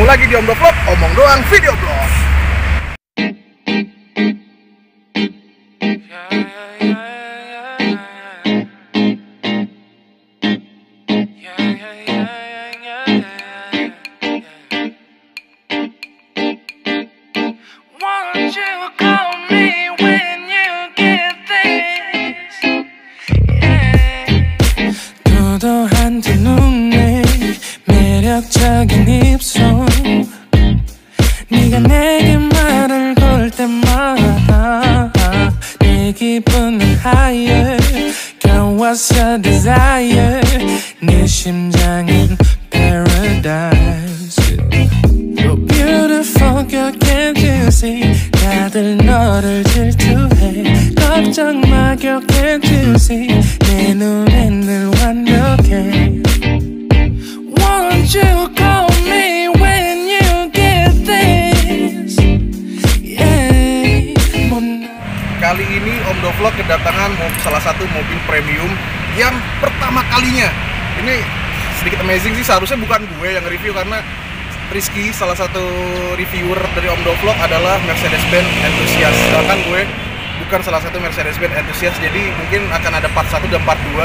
lagi di Omdo Vlog, omong doang video blog. 도도한 두 눈에 매력적인 입술 네가 내게 말을 걸 때마다 내 기분은 higher 겨워서 desire 네 심장은 paradise You're beautiful girl can't you see 다들 너를 질투해 걱정 마 girl can't you see 내 눈엔 늘 완벽해 Won't you call me when you get this yeah. Kali ini Omdo Vlog kedatangan salah satu mobil premium yang pertama kalinya. Ini sedikit amazing sih, seharusnya bukan gue yang review karena Rizky, salah satu reviewer dari Omdo Vlog adalah Mercedes-Benz enthusiast. Sedangkan gue bukan salah satu Mercedes-Benz enthusiast, jadi mungkin akan ada part 1 dan part 2.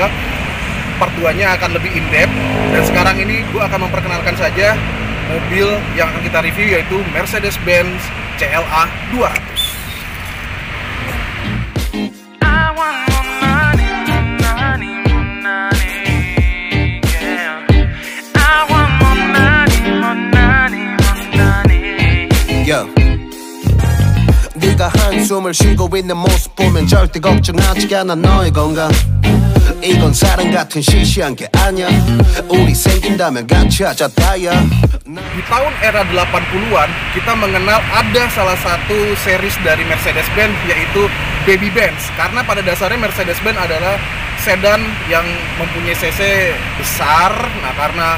Part 2-nya akan lebih in-depth. Dan sekarang ini gue akan memperkenalkan saja mobil yang akan kita review, yaitu Mercedes-Benz CLA 200. 네가 한숨을 쉬고 있는 모습 보면 절대 걱정하지 않아 너의 건강 이건 사랑 같은 시시한 게 아니야 우리 생긴다면 같이 하자 다야. Di tahun era 80-an kita mengenal ada salah satu series dari Mercedes-Benz, yaitu Baby Benz. Karena pada dasarnya Mercedes-Benz adalah sedan yang mempunyai cc besar. Nah, karena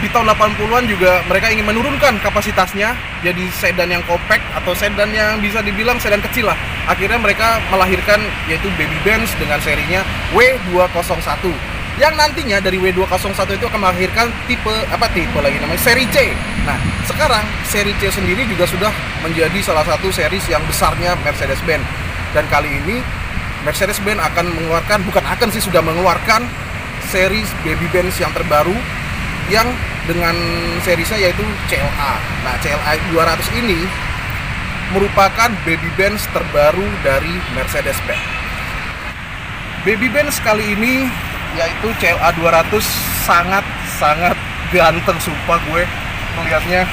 di tahun 80-an juga mereka ingin menurunkan kapasitasnya jadi sedan yang compact atau sedan yang bisa dibilang sedan kecil lah. Akhirnya mereka melahirkan yaitu Baby Benz dengan serinya W201. Yang nantinya dari W201 itu akan melahirkan tipe lagi namanya seri C. Nah, sekarang seri C sendiri juga sudah menjadi salah satu series yang besarnya Mercedes-Benz. Dan kali ini Mercedes-Benz akan mengeluarkan, sudah mengeluarkan series Baby Benz yang terbaru yang dengan seriesnya yaitu CLA. Nah, CLA 200 ini merupakan Baby Benz terbaru dari Mercedes-Benz. Baby Benz kali ini yaitu CLA 200 sangat ganteng, sumpah gue melihatnya.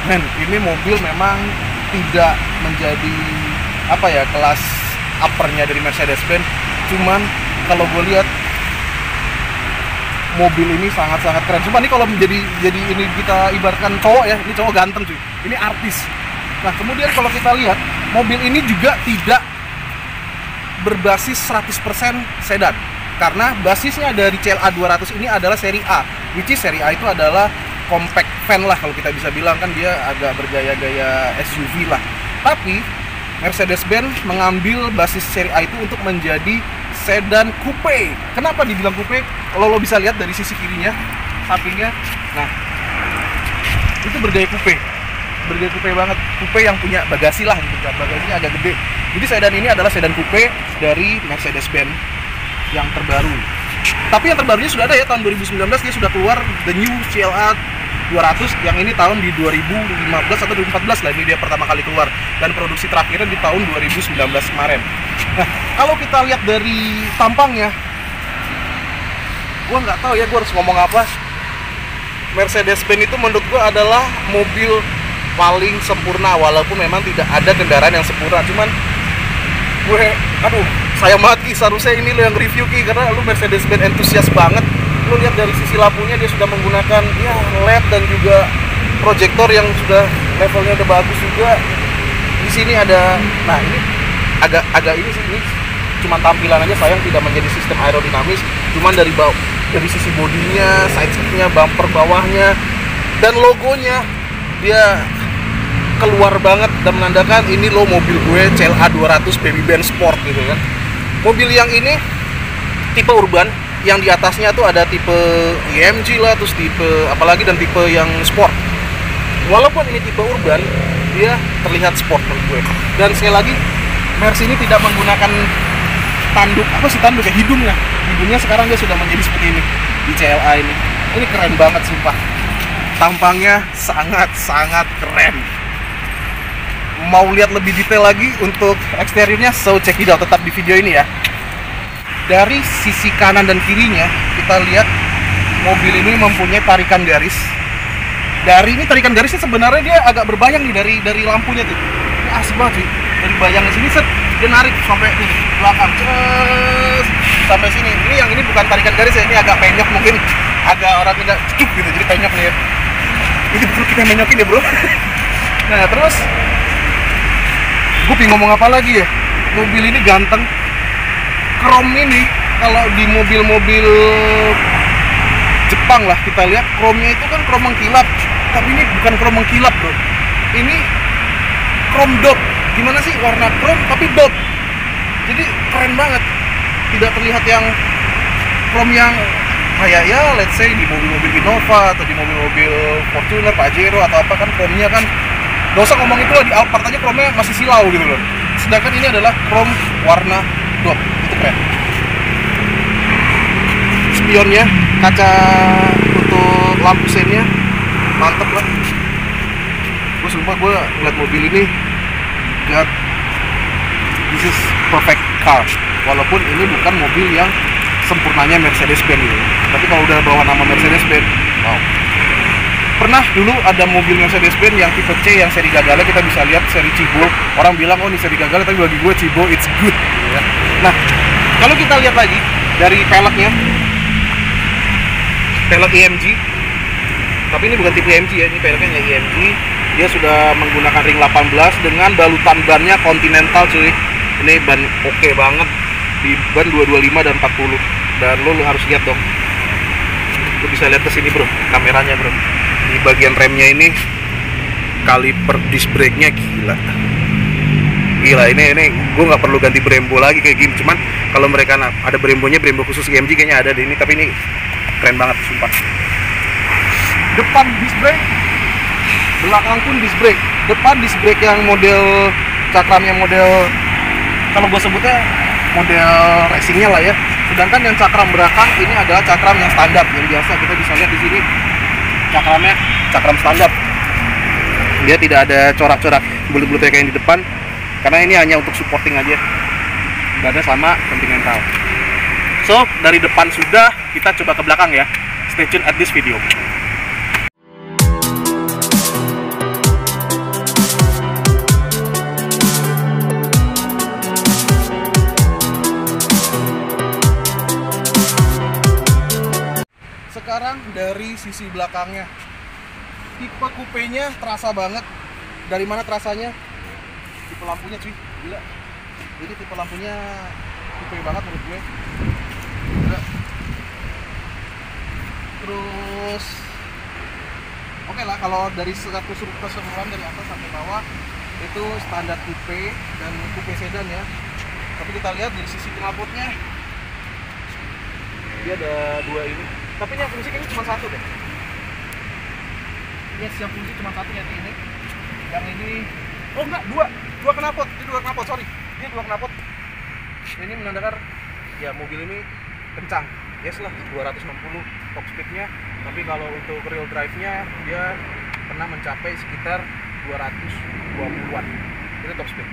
Men, ini mobil memang tidak menjadi kelas uppernya dari Mercedes-Benz. Cuman kalau gue lihat mobil ini sangat keren. Cuma nih kalau jadi ini kita ibaratkan cowok ya, ini cowok ganteng cuy. Ini artis. Nah, kemudian kalau kita lihat mobil ini juga tidak berbasis 100% sedan. Karena basisnya dari CLA 200 ini adalah seri A. Which is seri A itu adalah compact van lah kalau kita bisa bilang, kan dia agak bergaya-gaya SUV lah. Tapi Mercedes-Benz mengambil basis seri A itu untuk menjadi sedan coupe. Kenapa dibilang coupe? Kalau lo bisa lihat dari sisi kirinya, sampingnya, nah itu bergaya coupe banget, coupe yang punya bagasi lah gitu kan, bagasinya agak gede. Jadi sedan ini adalah sedan coupe dari Mercedes-Benz yang terbaru. Tapi yang terbarunya sudah ada ya, tahun 2019 dia sudah keluar the new CLA 200 yang ini tahun di 2015 atau 2014 lah, ini dia pertama kali keluar, dan produksi terakhirnya di tahun 2019 kemarin. Nah, kalau kita lihat dari tampangnya, gua nggak tahu ya gua harus ngomong apa. Mercedes-Benz itu menurut gua adalah mobil paling sempurna, walaupun memang tidak ada kendaraan yang sempurna. Cuman gue, sayang banget Ki, seharusnya ini lo yang review Ki, karena lo Mercedes-Benz enthusiast banget. Lo lihat dari sisi lampunya, dia sudah menggunakan LED dan juga proyektor yang sudah levelnya udah bagus juga. Di sini ada, nah ini agak ini sih, ini cuma tampilan aja, sayang tidak menjadi sistem aerodinamis. Cuman dari sisi bodinya, side skirtnya, bumper bawahnya, dan logonya dia keluar banget dan menandakan ini lo mobil gue CLA 200 Baby Benz Sport gitu kan. Mobil yang ini tipe urban yang di atasnya tuh ada tipe EMG lah, terus tipe apalagi dan tipe yang sport. Walaupun ini tipe urban, dia terlihat sport menurut gue. Dan sekali lagi, Mercy ini tidak menggunakan tanduk, apa sih tanduk ya, hidungnya. Hidungnya sekarang dia sudah menjadi seperti ini di CLA ini. Ini keren banget sumpah. Tampangnya sangat-sangat keren. Mau lihat lebih detail lagi untuk eksteriornya, so check it out, tetap di video ini ya. Dari sisi kanan dan kirinya, kita lihat mobil ini mempunyai tarikan garis. Dari ini tarikan garisnya sebenarnya dia agak berbayang nih dari lampunya tuh. Ini asik banget sih. Dari bayangnya sini set, dia narik sampai nih belakang, sampai sini. Ini yang ini bukan tarikan garis ya, ini agak penyok mungkin, agak orang tidak cuk gitu, jadi penyok nih ya. Ini perlu kita menyokin ya bro. Nah terus, gue pengen ngomong apa lagi ya? Mobil ini ganteng. Chrome ini kalau di mobil-mobil Jepang lah kita lihat, chrome-nya itu kan chrome mengkilap. Tapi ini bukan chrome mengkilap bro. Ini chrome dot. Gimana sih warna chrome tapi dot. Jadi keren banget. Tidak terlihat yang chrome yang kayak ya let's say di mobil-mobil Innova atau di mobil-mobil Fortuner, Pajero atau apa kan chrome-nya kan. Gak usah ngomong itu lah, di Alphard aja chrome-nya masih silau gitu loh. Sedangkan ini adalah chrome warna dot. Itu keren. Spionnya, kaca untuk lampu sennya mantep lah. Gue sumpah gue ngeliat mobil ini, God, this is perfect car. Walaupun ini bukan mobil yang sempurnanya Mercedes-Benz gitu. Tapi kalau udah bawa nama Mercedes-Benz, wow. Pernah dulu ada mobil Mercedes-Benz yang tipe C yang seri gagalnya, kita bisa lihat seri Cibo. Orang bilang oh ini seri gagalnya, tapi bagi gue Cibo it's good gitu ya. Nah kalau kita lihat lagi dari peleknya, pelek EMG, tapi ini bukan tipe EMG ya, ini peleknya EMG. Dia sudah menggunakan ring 18 dengan balutan bannya Continental cuy. Ini ban oke banget, di ban 225 dan 40. Dan lo harus lihat dong, lo bisa lihat ke sini bro, kameranya bro. Di bagian remnya ini kaliper disc brake-nya gila. Ini gue nggak perlu ganti Brembo lagi kayak gini. Cuman kalau mereka ada Brembonya, Brembo khusus EMG kayaknya ada di ini. Tapi ini keren banget sumpah. Depan disc brake, belakang pun disc brake. Depan disc brake yang model cakramnya model, kalau gue sebutnya model racingnya lah ya. Sedangkan yang cakram belakang ini adalah cakram yang standar, yang biasa kita bisa lihat di sini. Cakramnya cakram standar. Dia tidak ada corak-corak bulut-bulutnya kayak yang di depan, karena ini hanya untuk supporting aja. Badannya sama Continental. So dari depan sudah, kita coba ke belakang ya. Stay tune at this video. Sekarang dari sisi belakangnya, tipe kupenya terasa banget. Dari mana terasanya? Tipe lampunya cuy, gila. Ini tipe lampunya coupe banget menurut gue, gila. Terus oke lah, kalau dari satu keseluruhan dari atas sampai bawah itu standar coupe dan coupe sedan ya. Tapi kita lihat dari sisi knalpotnya, dia ada dua ini. Tapi yang fungsi kayaknya cuma satu deh. Yes, yang fungsi cuma satu yang ini. Yang ini, oh enggak, dua knalpot. Ini dua knalpot, sorry. Ini dua knalpot. Ini menandakan ya mobil ini kencang. Yes lah, 260 top speednya. Tapi kalau untuk real drive-nya dia pernah mencapai sekitar 220-an. Itu top speed.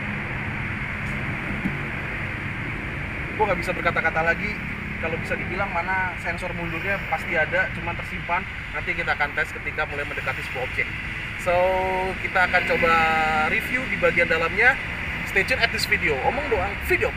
Gue nggak bisa berkata-kata lagi. Kalau bisa dibilang mana sensor mundurnya pasti ada, cuman tersimpan. Nanti kita akan tes ketika mulai mendekati sebuah objek. So kita akan coba review di bagian dalamnya. Stay tune at this video. Omong doang video.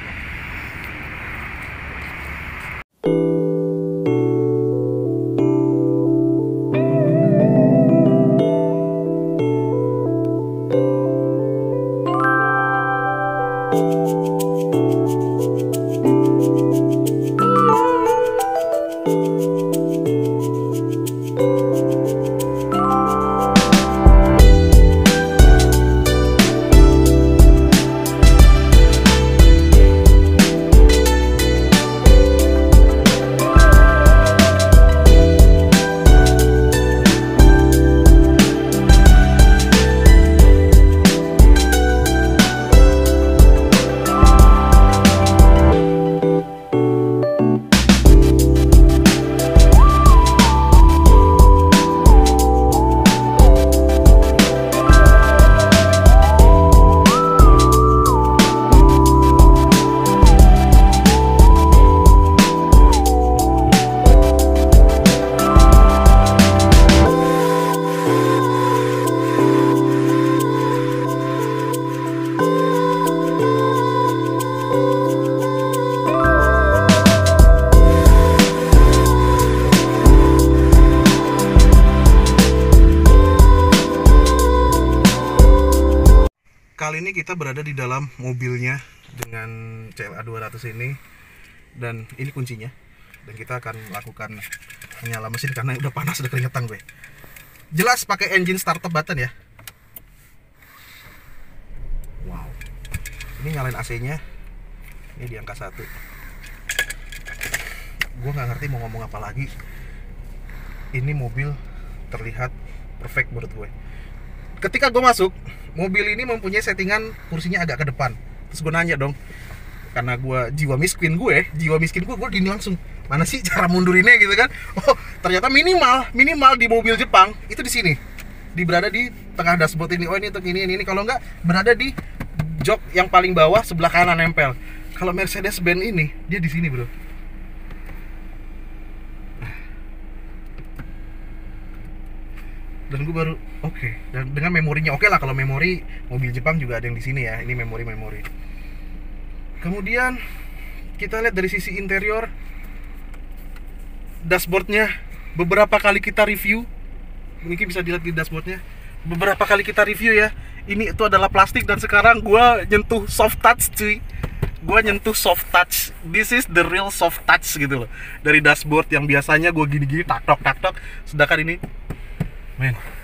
kali ini kita berada di dalam mobilnya dengan CLA 200 ini, dan ini kuncinya. Dan kita akan lakukan menyala mesin karena udah panas, udah keringetan gue. Jelas pakai engine startup button ya. Wow. Ini nyalain AC-nya. Ini di angka 1. Gue nggak ngerti mau ngomong apa lagi. Ini mobil terlihat perfect menurut gue. Ketika gue masuk, mobil ini mempunyai settingan kursinya agak ke depan. Terus gue nanya dong, karena gue jiwa miskin gue gini langsung, mana sih cara mundurinnya gitu kan? Oh, ternyata minimal di mobil Jepang itu di sini, berada di tengah dashboard ini. Oh, ini untuk ini. Kalau nggak berada di jok yang paling bawah sebelah kanan nempel. Kalau Mercedes-Benz ini dia di sini, bro. Dan gue baru oke. Dan dengan memorinya oke lah, kalau memori mobil Jepang juga ada yang di sini ya. Ini memori. Kemudian kita lihat dari sisi interior, dashboardnya beberapa kali kita review. Mungkin bisa dilihat di dashboardnya. Beberapa kali kita review ya. Ini itu adalah plastik, dan sekarang gue nyentuh soft touch, cuy. Gue nyentuh soft touch. This is the real soft touch gitu loh. Dari dashboard yang biasanya gue gini-gini tak tok. Sedangkan ini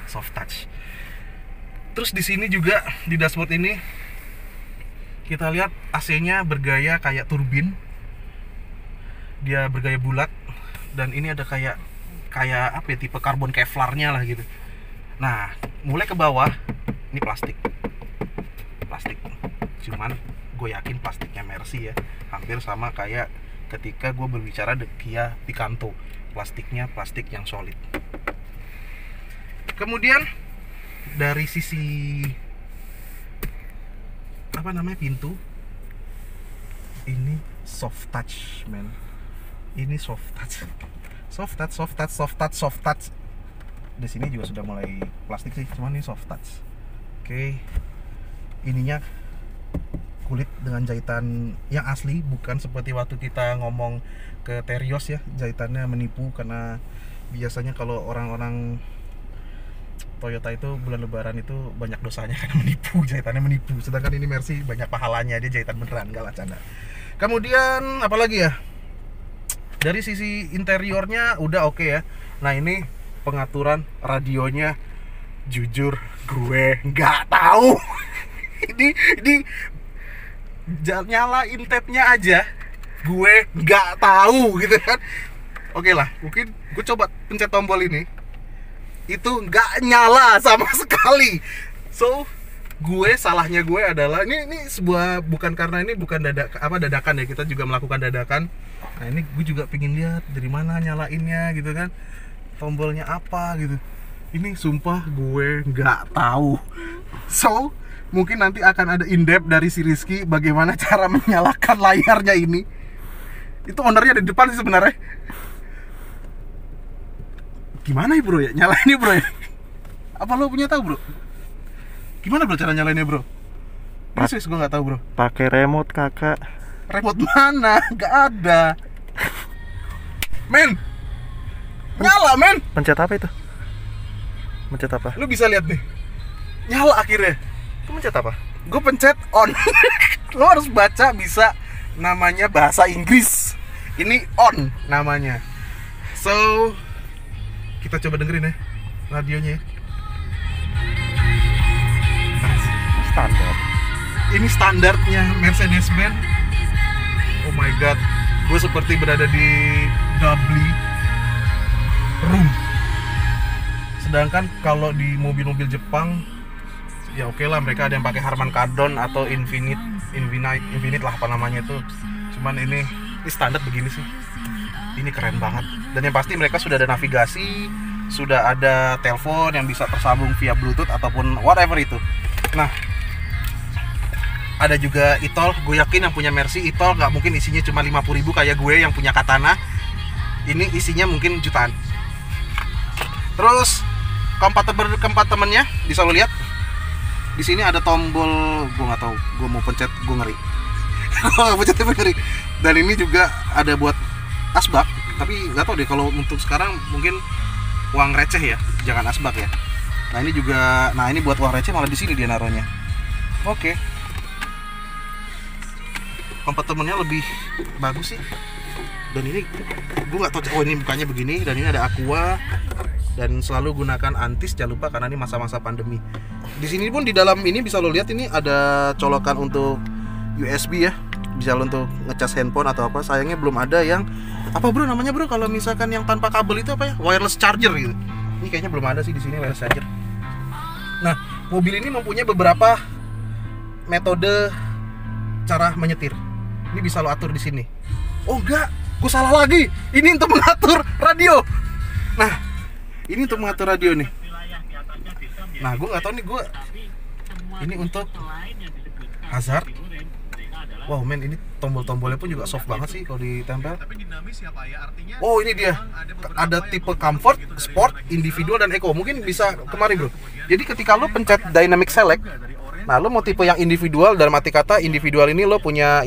soft touch. Terus di sini juga di dashboard ini kita lihat AC-nya bergaya kayak turbin. Dia bergaya bulat, dan ini ada kayak apa ya, tipe karbon Kevlar-nya lah gitu. Nah, mulai ke bawah ini plastik. Cuman gue yakin plastiknya Mercy ya, hampir sama kayak ketika gue berbicara di Kia Picanto. Plastiknya plastik yang solid. Kemudian dari sisi pintu, ini soft touch, men. Ini soft touch. Di sini juga sudah mulai plastik sih, cuman ini soft touch. Oke. Ininya kulit dengan jahitan yang asli, bukan seperti waktu kita ngomong ke Terios ya, jahitannya menipu. Karena biasanya kalau orang-orang Toyota itu bulan lebaran itu banyak dosanya karena menipu, jahitannya menipu. Sedangkan ini Mercy banyak pahalanya, dia jahitan beneran, gak lah canda. Kemudian apalagi ya, dari sisi interiornya udah oke ya. Nah, ini pengaturan radionya, jujur gue nggak tahu. ini nyalain tab-nya aja gue nggak tahu gitu kan. Oke lah, mungkin gue coba pencet tombol ini, itu nggak nyala sama sekali. So, salahnya gue adalah ini sebuah, bukan karena ini bukan dadakan ya, kita juga melakukan dadakan. Nah, ini gue juga pingin lihat dari mana nyalainnya gitu kan, tombolnya apa gitu. Ini sumpah gue nggak tahu. So, mungkin nanti akan ada in-depth dari si Rizky bagaimana cara menyalakan layarnya ini. Itu ownernya di depan sih sebenarnya. Gimana ya bro ya nyalainnya bro ya? Apa lo punya tahu bro? Gimana bro cara nyalainnya bro? Serius gue nggak tahu bro. Pakai remote kakak. Remote mana? Gak ada. Men, nyala men. Pencet apa itu? Pencet apa? Lu bisa lihat nih, nyala akhirnya. Itu pencet apa? Gue pencet on. Lo harus baca bisa namanya bahasa Inggris. Ini on namanya. So, kita coba dengerin ya radionya. Standar. Ini standarnya Mercedes-Benz. Oh my god, gue seperti berada di Doubly Room. Sedangkan kalau di mobil-mobil Jepang ya oke lah, mereka ada yang pakai Harman Kardon atau Infinite lah apa namanya itu. Cuman ini standar begini sih. Ini keren banget. Dan yang pasti mereka sudah ada navigasi, sudah ada telepon yang bisa tersambung via Bluetooth ataupun whatever itu. Nah, ada juga e-tol. Gue yakin yang punya Mercy e-tol nggak mungkin isinya cuma 50.000 kayak gue yang punya Katana. Ini isinya mungkin jutaan. Terus kompartemennya bisa lo lihat. Di sini ada tombol, gue nggak tahu. Gue mau pencet, gue ngeri. Gue pencet tapi ngeri. Dan ini juga ada buat asbak, tapi nggak tahu deh kalau untuk sekarang mungkin uang receh ya, jangan asbak ya. Nah ini juga, ini buat uang receh malah di sini dia naruhnya. Oke. Kompartemennya lebih bagus sih. Dan ini gue nggak tahu, oh ini mukanya begini, dan ini ada aqua, dan selalu gunakan antis, jangan lupa karena ini masa-masa pandemi. Di sini pun di dalam ini bisa lo lihat, ini ada colokan untuk USB ya, bisa lo untuk ngecas handphone atau apa. Sayangnya belum ada yang apa bro namanya bro, kalau misalkan yang tanpa kabel itu apa ya, wireless charger gitu. Ini kayaknya belum ada sih di sini wireless charger. Nah, mobil ini mempunyai beberapa metode cara menyetir. Ini bisa lo atur di sini. Oh enggak, gue salah lagi. Ini untuk mengatur radio. Nah, ini untuk mengatur radio nih. Nah, gue nggak tahu nih, ini untuk hazard. Wow men, ini tombol-tombolnya pun juga soft banget sih kalau ditempel. Oh ini dia, ada tipe comfort, sport, individual, dan eco. Mungkin bisa kemari bro. Jadi ketika lo pencet dynamic select, nah lo mau tipe yang individual, dalam arti kata individual ini lo punya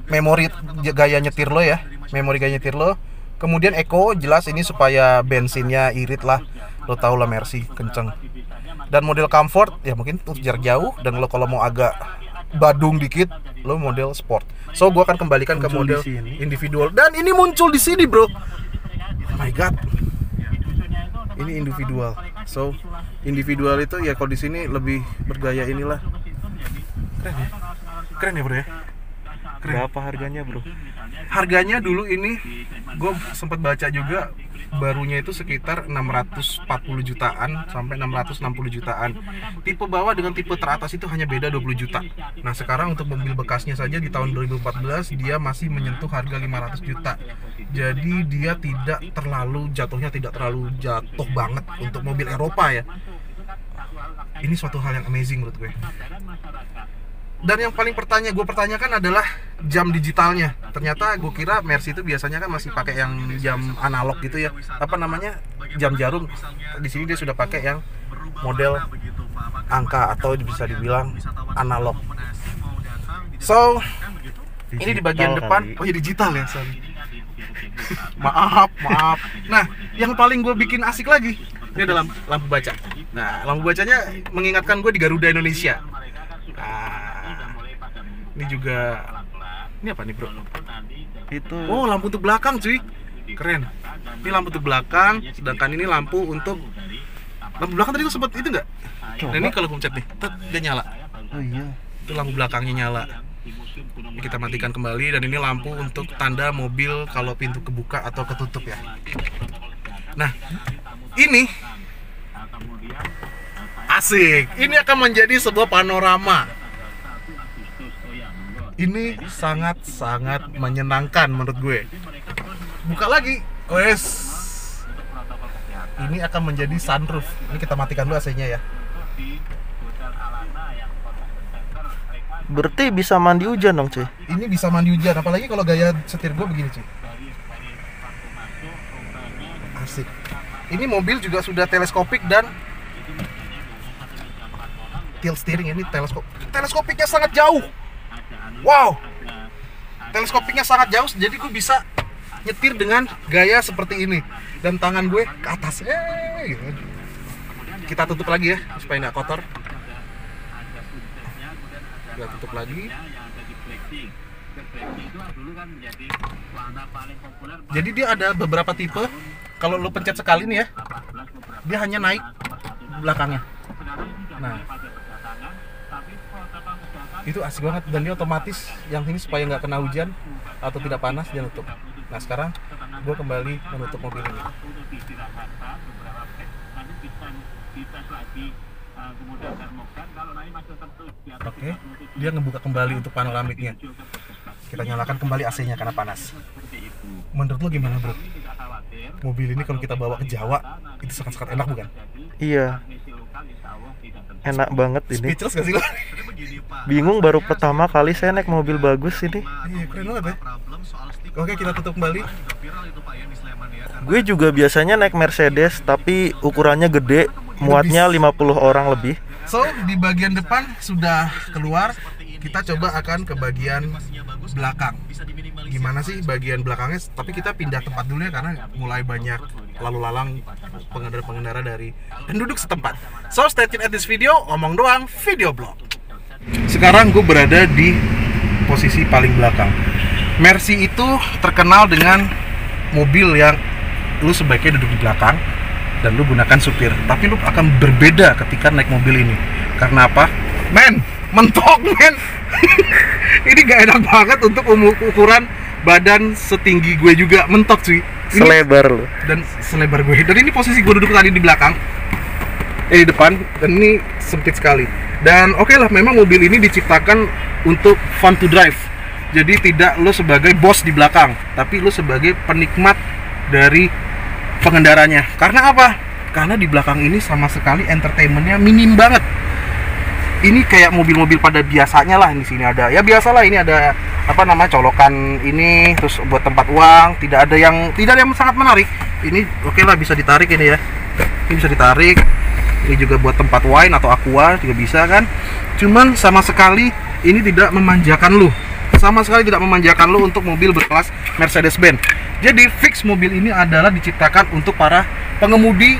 memori gaya nyetir lo ya, memori gaya nyetir lo. Kemudian eco jelas ini supaya bensinnya irit lah, lo tau lah Mercy kenceng. Dan model comfort ya mungkin untuk jarak jauh, dan lo kalau mau agak badung dikit lo model sport. So gue akan kembalikan ke model individual, dan ini muncul di sini bro. Oh my god, ini individual. So individual itu ya kalau di sini lebih bergaya inilah. Keren ya bro ya. Berapa harganya bro? Harganya dulu ini gue sempat baca juga, barunya itu sekitar 640 jutaan sampai 660 jutaan. Tipe bawah dengan tipe teratas itu hanya beda 20 juta. Nah sekarang untuk mobil bekasnya saja di tahun 2014 dia masih menyentuh harga 500 juta. Jadi dia tidak terlalu jatuh banget untuk mobil Eropa ya. Ini suatu hal yang amazing menurut gue. Dan yang paling gue pertanyakan adalah jam digitalnya. Ternyata gue kira Mercy itu biasanya kan masih pakai yang jam analog gitu ya. Apa namanya? Jam jarum. Di sini dia sudah pakai yang model angka atau bisa dibilang analog. So, ini di bagian depan. Oh ya digital ya, sorry. maaf. Nah, yang paling gue bikin asik lagi, ini ada lampu baca. Nah, lampu bacanya mengingatkan gue di Garuda Indonesia. Nah, ini juga, ini apa nih bro? Itu oh lampu untuk belakang cuy, keren. Ini lampu untuk belakang, sedangkan ini lampu belakang tadi gue sempet itu nggak? Nah ini kalau gue pencet nih, dia nyala. oh iya, Itu lampu belakangnya nyala. Ini kita matikan kembali, dan ini lampu untuk tanda mobil kalau pintu kebuka atau ketutup ya. Nah ini asik, ini akan menjadi sebuah panorama. Ini sangat-sangat menyenangkan menurut gue. Buka lagi, wes. Ini akan menjadi sunroof. Ini kita matikan dulu AC-nya ya. berarti bisa mandi hujan dong cuy. Ini bisa mandi hujan, apalagi kalau gaya setir gue begini cuy. Asik. Ini mobil juga sudah teleskopik dan tilt steering. Ini teleskopiknya sangat jauh. Wow, teleskopiknya sangat jauh, jadi gue bisa nyetir dengan gaya seperti ini, dan tangan gue ke atas. Gitu. Kita tutup lagi ya supaya nggak kotor. Kita tutup lagi. Jadi dia ada beberapa tipe. Kalau lo pencet sekali nih ya, dia hanya naik belakangnya. Nah, itu asik banget, dan dia otomatis yang ini supaya nggak kena hujan atau tidak panas dia nutup. Nah sekarang gue kembali menutup mobil ini. Oke, dia ngebuka kembali untuk panoramiknya. Kita nyalakan kembali AC-nya karena panas. Menurut lo gimana bro? Mobil ini kalau kita bawa ke Jawa itu sangat-sangat enak bukan? Iya, enak banget ini. Speechless gak sih lo? Bingung, baru pertama kali saya naik mobil bagus ini. Iya keren banget ya. Oke kita tutup kembali. Gue juga biasanya naik Mercedes, tapi ukurannya gede, muatnya 50 orang lebih. So di bagian depan sudah keluar. kita coba akan ke bagian belakang. Gimana sih bagian belakangnya? Tapi kita pindah tempat dulu ya karena mulai banyak lalu lalang pengendara-pengendara dari penduduk setempat. So stay tuned at this video, omong doang, video blog. Sekarang gue berada di posisi paling belakang. Mercy itu terkenal dengan mobil yang lu sebaiknya duduk di belakang dan lu gunakan supir. Tapi lu akan berbeda ketika naik mobil ini. Karena apa? Men, mentok men. Ini gak enak banget untuk ukuran badan setinggi gue juga, mentok cuy. Selebar lu. Dan selebar gue. Dan ini posisi gue duduk tadi di belakang, di depan, dan ini sempit sekali. Dan oke lah, memang mobil ini diciptakan untuk fun to drive. Jadi tidak lo sebagai bos di belakang, tapi lo sebagai penikmat dari pengendaranya. Karena apa? Karena di belakang ini sama sekali entertainmentnya minim banget. Ini kayak mobil-mobil pada biasanya lah. Di sini ada, ya biasalah, ini ada apa namanya, colokan ini, terus buat tempat uang. Tidak ada yang sangat menarik. Ini oke lah, bisa ditarik ini ya. Ini bisa ditarik. Ini juga buat tempat wine atau aqua juga bisa kan. Cuman sama sekali ini tidak memanjakan lu. Sama sekali tidak memanjakan lu untuk mobil berkelas Mercedes-Benz. Jadi fix mobil ini adalah diciptakan untuk para pengemudi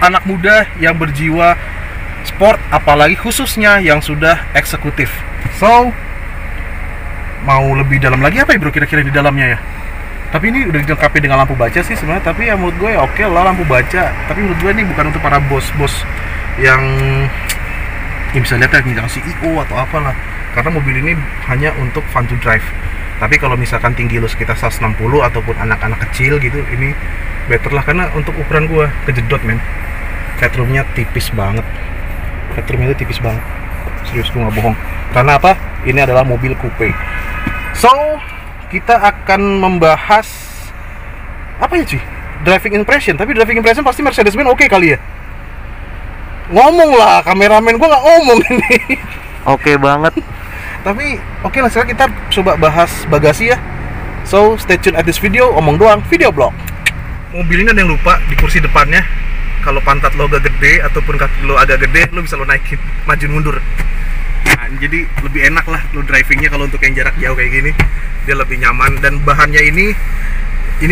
anak muda yang berjiwa sport, apalagi khususnya yang sudah eksekutif. So, mau lebih dalam lagi apa ya bro kira-kira di dalamnya ya? Tapi ini udah dilengkapi dengan lampu baca sih sebenarnya. Tapi ya menurut gue oke lah lampu baca. Tapi menurut gue ini bukan untuk para bos-bos yang bisa lihat ya, misalnya CEO atau apalah. Karena mobil ini hanya untuk fun to drive. Tapi kalau misalkan tinggi lo sekitar 160 ataupun anak-anak kecil gitu, ini better lah. Karena untuk ukuran gue kejedot men. Headroomnya tipis banget. Headroomnya itu tipis banget. Serius, gue gak bohong. Karena apa? Ini adalah mobil coupe. So, kita akan membahas apa ya cuy? Driving impression. Tapi driving impression pasti Mercedes-Benz oke kali ya? Ngomong lah, kameramen gue gak ngomong ini. Oke banget. Tapi oke lah, sekarang kita coba bahas bagasi ya. So, stay tune at this video, omong doang, video blog. Mobil ini ada yang lupa di kursi depannya. Kalau pantat lo agak gede ataupun kaki lo agak gede, lo bisa lo naikin, maju mundur. Nah, jadi lebih enak lah lo drivingnya kalau untuk yang jarak jauh kayak gini. Dia lebih nyaman. Dan bahannya ini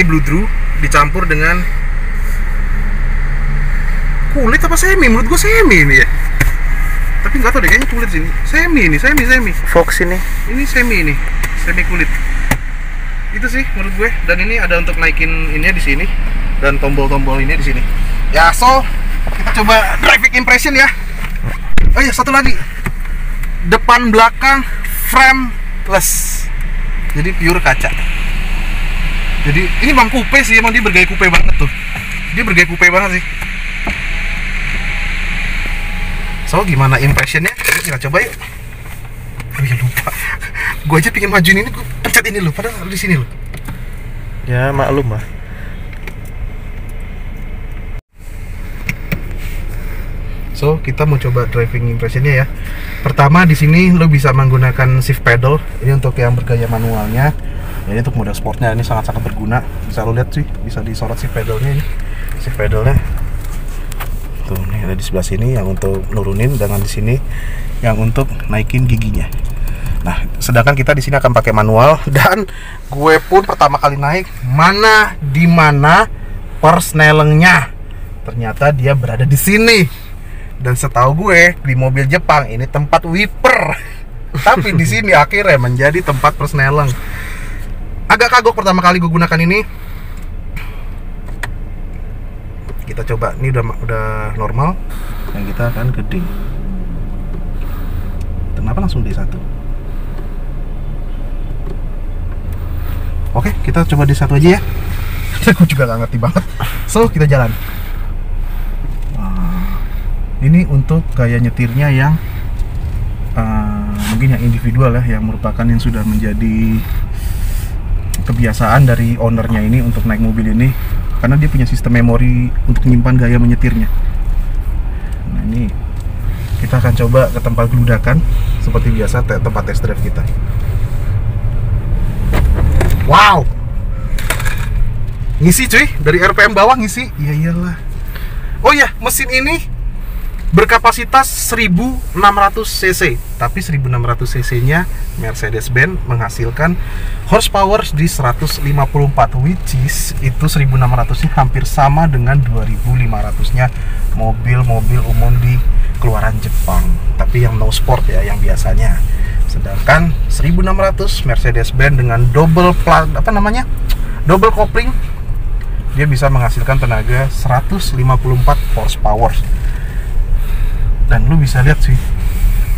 Blue Drew dicampur dengan kulit apa semi? Menurut gue semi ini ya. Tapi nggak tahu deh, kayaknya kulit sini. Semi. Fox ini. Ini semi kulit. Itu sih menurut gue. Dan ini ada untuk naikin ininya di sini dan tombol-tombol ini di sini. Ya, so kita coba driving impression ya. Oh iya, satu lagi. Depan belakang frameless. Jadi pure kaca. Jadi ini emang coupe sih, emang dia bergaya coupe banget tuh. Dia bergaya coupe banget sih. So, gimana impressionnya? Kita coba yuk. Oh ya lupa. Gue aja pengen majuin ini, gue pencet ini loh, padahal di sini loh. Ya maklum lah. So, kita mau coba driving impressionnya ya. Pertama di sini lo bisa menggunakan shift pedal. Ini untuk yang bergaya manualnya. Ini untuk mode sportnya, ini sangat-sangat berguna. Bisa lo lihat sih, bisa disorot shift pedalnya ini. Shift pedalnya. Tuh, nih ada di sebelah sini yang untuk nurunin, dengan di sini yang untuk naikin giginya. Nah, sedangkan kita di sini akan pakai manual, dan gue pun pertama kali naik di mana persnelengnya. Ternyata dia berada di sini. Dan setahu gue di mobil Jepang ini tempat wiper. Tapi di sini akhirnya menjadi tempat persneleng. Agak kagok pertama kali gue gunakan ini. Kita coba, ini udah normal. Dan kita akan ke D. Kenapa langsung D1? Oke, kita coba D1 aja ya. Gue juga gak ngerti banget. So, kita jalan. Ini untuk gaya nyetirnya yang mungkin yang individual ya, yang merupakan yang sudah menjadi kebiasaan dari ownernya ini untuk naik mobil ini, karena dia punya sistem memori untuk menyimpan gaya menyetirnya. Nah, ini kita akan coba ke tempat geludakan seperti biasa, tempat test drive kita. Wow, ngisi cuy, dari RPM bawah ngisi. Iya iyalah. Oh iya, mesin ini berkapasitas 1600 cc, tapi 1600 cc-nya Mercedes-Benz menghasilkan horsepower di 154, which is itu 1600-nya hampir sama dengan 2500-nya mobil-mobil umum di keluaran Jepang, tapi yang no sport ya, yang biasanya. Sedangkan 1600 Mercedes-Benz dengan double coupling, dia bisa menghasilkan tenaga 154 horsepower. Dan lu bisa lihat sih,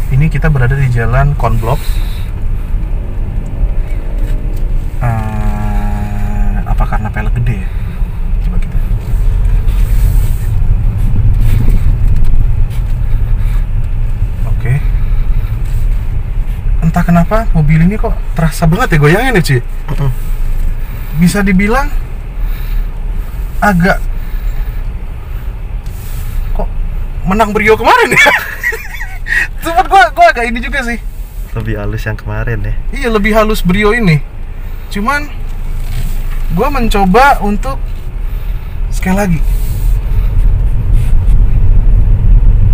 ini kita berada di jalan konblok. Apa karena pelek gede ya? Coba kita. Oke. Entah kenapa mobil ini kok terasa banget ya goyangnya nih, Ci. Bisa dibilang agak kok menang Brio kemarin ya. Cuman gua agak ini juga sih. Lebih halus yang kemarin ya. Iya, lebih halus Brio ini. Cuman gua mencoba untuk sekali lagi.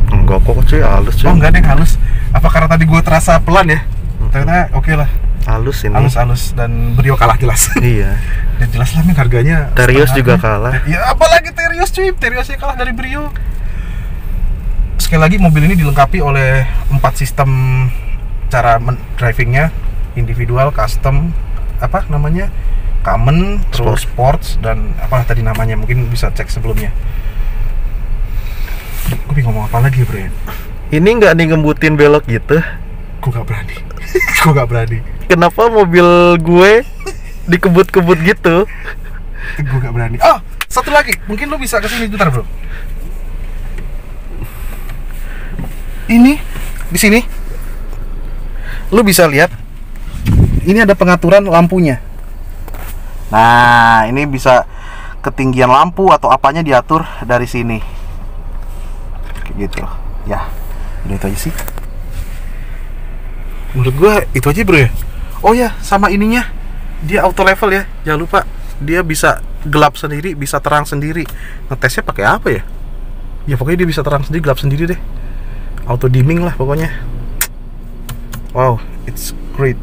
Enggak kok cuy, halus cuy. Oh enggak deh, halus. Apa karena tadi gua terasa pelan ya? Ternyata oke lah. Halus ini. Halus dan Brio kalah jelas. Iya. Dan jelas lah nih harganya. Terios juga kalah. Ya apalagi Terios cuy, Teriosnya kalah dari Brio. Sekali lagi mobil ini dilengkapi oleh 4 sistem cara drivingnya, individual, custom, apa namanya, common, terus sports, dan apa tadi namanya, mungkin bisa cek sebelumnya. Gue bingung ngomong apa lagi bro ya. Ini nggak nih ngembutin belok gitu? Gue gak berani. Gue gak berani. Kenapa mobil gue dikebut-kebut gitu? Gue gak berani. Oh, satu lagi, mungkin lo bisa kesini bentar bro. Ini di sini lu bisa lihat ini ada pengaturan lampunya. Nah, ini bisa ketinggian lampu atau apanya diatur dari sini. Kayak gitu. Ya, udah itu aja sih. Menurut gua itu aja, Bro ya. Oh ya, sama ininya. Dia auto level ya. Jangan lupa, dia bisa gelap sendiri, bisa terang sendiri. Ngetesnya pakai apa ya? Ya pokoknya dia bisa terang sendiri, gelap sendiri deh. Auto dimming lah pokoknya. Wow, it's great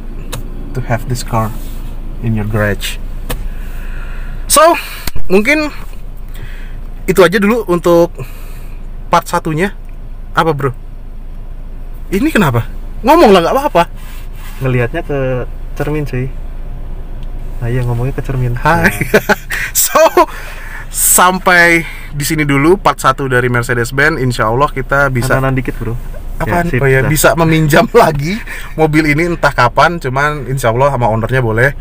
to have this car in your garage. So, mungkin itu aja dulu untuk part satunya. Apa bro? Ini kenapa? Ngomong lah, gak apa-apa. Ngelihatnya ke cermin cuy. Ayo ngomongnya ke cermin. Hai. So, sampai di sini dulu part 1 dari Mercedes-Benz. Insya Allah kita bisa kanan dikit bro. apaan? Ya, Oh ya, dah. bisa meminjam lagi mobil ini entah kapan. Cuman insya Allah sama ownernya boleh.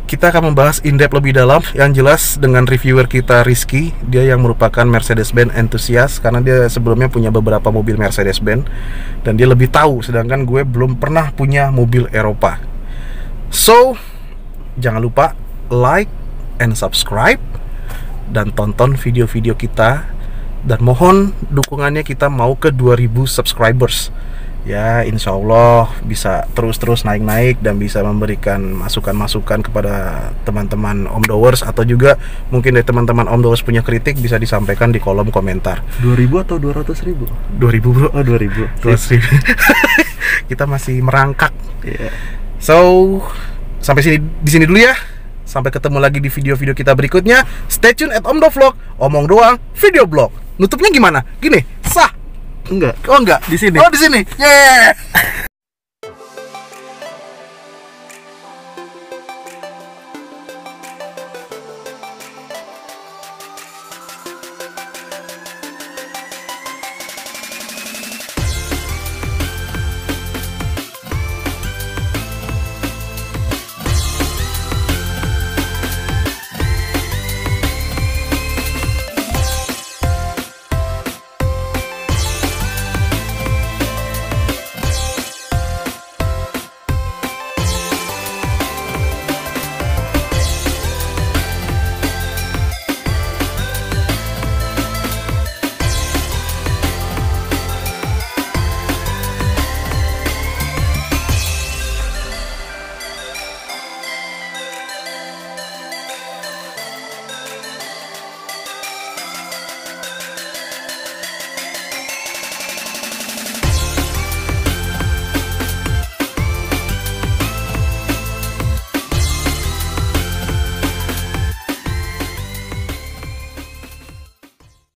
Kita akan membahas in-depth lebih dalam. Yang jelas dengan reviewer kita Rizky. Dia yang merupakan Mercedes-Benz enthusiast, karena dia sebelumnya punya beberapa mobil Mercedes-Benz dan dia lebih tahu, sedangkan gue belum pernah punya mobil Eropa. So, jangan lupa like and subscribe dan tonton video-video kita. Dan mohon dukungannya, kita mau ke 2000 subscribers. Ya, insya Allah bisa terus-terus naik-naik dan bisa memberikan masukan-masukan kepada teman-teman Omdowers, atau juga mungkin dari teman-teman Omdowers punya kritik bisa disampaikan di kolom komentar. 2000 atau 200.000? 2000 bro. Oh 2000. 200.000. Kita masih merangkak. Iya. So, sampai di sini dulu ya. Sampai ketemu lagi di video-video kita berikutnya. Stay tune at Omdo Vlog. Omong doang, video blog. Nutupnya gimana? Gini, sah. Enggak. Oh enggak, di sini. Oh di sini. Yeah.